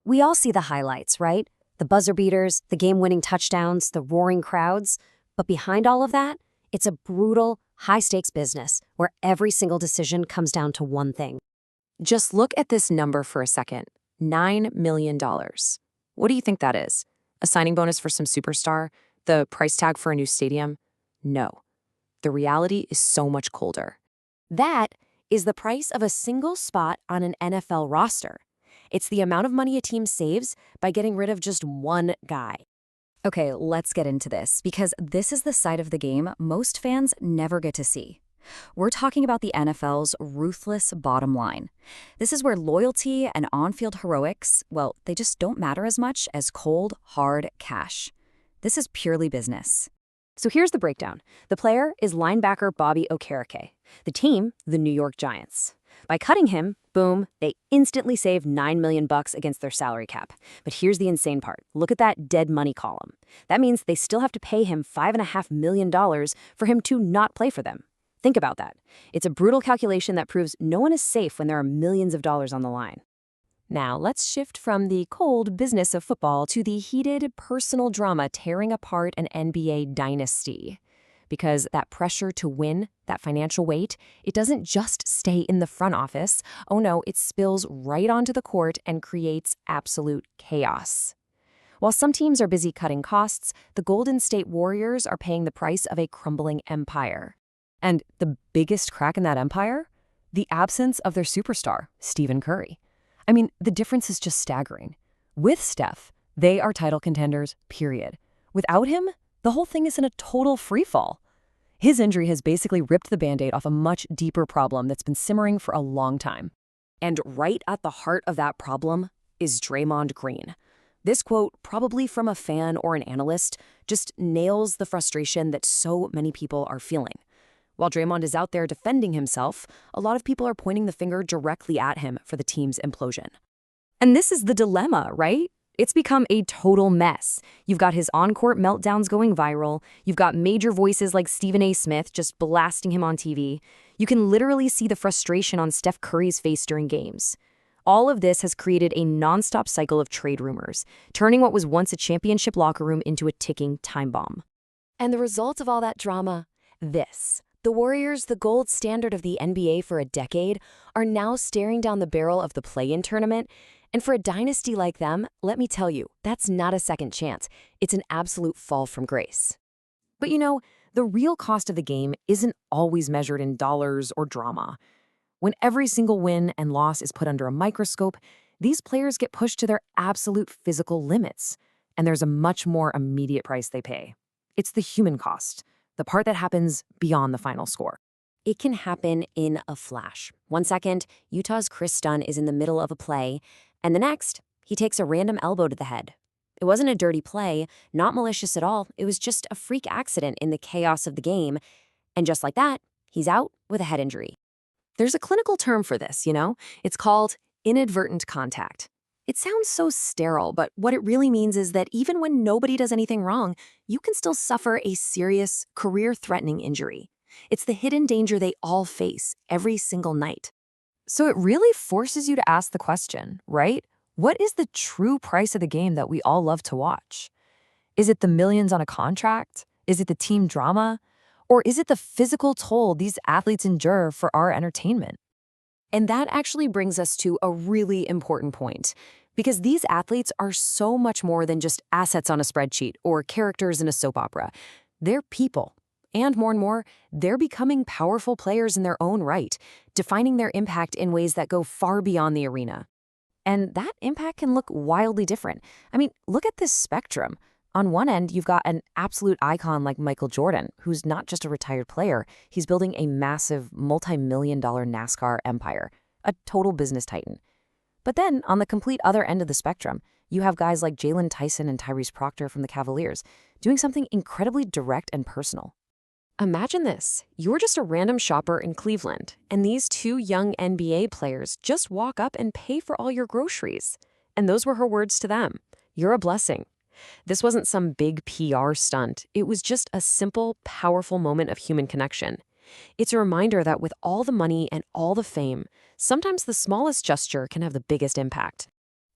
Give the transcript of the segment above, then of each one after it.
We all see the highlights, right? The buzzer beaters, the game-winning touchdowns, the roaring crowds. But behind all of that, it's a brutal, high-stakes business where every single decision comes down to one thing. Just look at this number for a second. $9 million. What do you think that is? A signing bonus for some superstar? The price tag for a new stadium? No. The reality is so much colder. That is the price of a single spot on an NFL roster. It's the amount of money a team saves by getting rid of just one guy. Okay, let's get into this, because this is the side of the game most fans never get to see. We're talking about the NFL's ruthless bottom line. This is where loyalty and on-field heroics, well, they just don't matter as much as cold, hard cash. This is purely business. So here's the breakdown. The player is linebacker Bobby Okereke. The team, the New York Giants. By cutting him, boom, they instantly save $9 million against their salary cap. But here's the insane part. Look at that dead money column. That means they still have to pay him $5.5 million for him to not play for them. Think about that. It's a brutal calculation that proves no one is safe when there are millions of dollars on the line. Now, let's shift from the cold business of football to the heated personal drama tearing apart an NBA dynasty. Because that pressure to win, that financial weight, it doesn't just stay in the front office. Oh no, it spills right onto the court and creates absolute chaos. While some teams are busy cutting costs, the Golden State Warriors are paying the price of a crumbling empire. And the biggest crack in that empire? The absence of their superstar, Stephen Curry. I mean, the difference is just staggering. With Steph, they are title contenders, period. Without him, the whole thing is in a total freefall. His injury has basically ripped the Band-Aid off a much deeper problem that's been simmering for a long time. And right at the heart of that problem is Draymond Green. This quote, probably from a fan or an analyst, just nails the frustration that so many people are feeling. While Draymond is out there defending himself, a lot of people are pointing the finger directly at him for the team's implosion. And this is the dilemma, right? It's become a total mess. You've got his on-court meltdowns going viral. You've got major voices like Stephen A. Smith just blasting him on TV. You can literally see the frustration on Steph Curry's face during games. All of this has created a nonstop cycle of trade rumors, turning what was once a championship locker room into a ticking time bomb. And the result of all that drama? This. The Warriors, the gold standard of the NBA for a decade, are now staring down the barrel of the play-in tournament. And for a dynasty like them, let me tell you, that's not a second chance. It's an absolute fall from grace. But you know, the real cost of the game isn't always measured in dollars or drama. When every single win and loss is put under a microscope, these players get pushed to their absolute physical limits. And there's a much more immediate price they pay. It's the human cost. The part that happens beyond the final score. It can happen in a flash. 1 second, Utah's Chris Dunn is in the middle of a play, and the next, he takes a random elbow to the head. It wasn't a dirty play, not malicious at all. It was just a freak accident in the chaos of the game. And just like that, he's out with a head injury. There's a clinical term for this, you know? It's called inadvertent contact. It sounds so sterile, but what it really means is that even when nobody does anything wrong, you can still suffer a serious, career-threatening injury. It's the hidden danger they all face every single night. So it really forces you to ask the question, right? What is the true price of the game that we all love to watch? Is it the millions on a contract? Is it the team drama? Or is it the physical toll these athletes endure for our entertainment? And that actually brings us to a really important point, because these athletes are so much more than just assets on a spreadsheet or characters in a soap opera. They're people. And more, they're becoming powerful players in their own right, defining their impact in ways that go far beyond the arena. And that impact can look wildly different. I mean, look at this spectrum. On one end, you've got an absolute icon like Michael Jordan, who's not just a retired player. He's building a massive, multi-million-dollar NASCAR empire, a total business titan. But then, on the complete other end of the spectrum, you have guys like Jalen Tyson and Tyrese Proctor from the Cavaliers, doing something incredibly direct and personal. Imagine this. You're just a random shopper in Cleveland, and these two young NBA players just walk up and pay for all your groceries. And those were her words to them. You're a blessing. This wasn't some big PR stunt. It was just a simple, powerful moment of human connection. It's a reminder that with all the money and all the fame, sometimes the smallest gesture can have the biggest impact.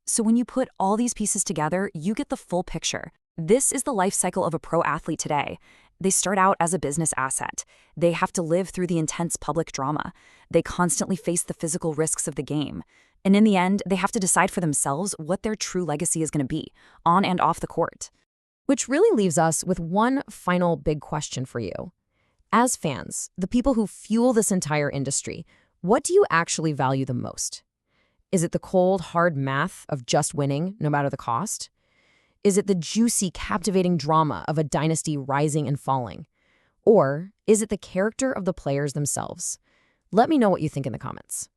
So when you put all these pieces together, you get the full picture. This is the life cycle of a pro athlete today. They start out as a business asset. They have to live through the intense public drama. They constantly face the physical risks of the game. And in the end, they have to decide for themselves what their true legacy is going to be, on and off the court. Which really leaves us with one final big question for you. As fans, the people who fuel this entire industry, what do you actually value the most? Is it the cold, hard math of just winning, no matter the cost? Is it the juicy, captivating drama of a dynasty rising and falling? Or is it the character of the players themselves? Let me know what you think in the comments.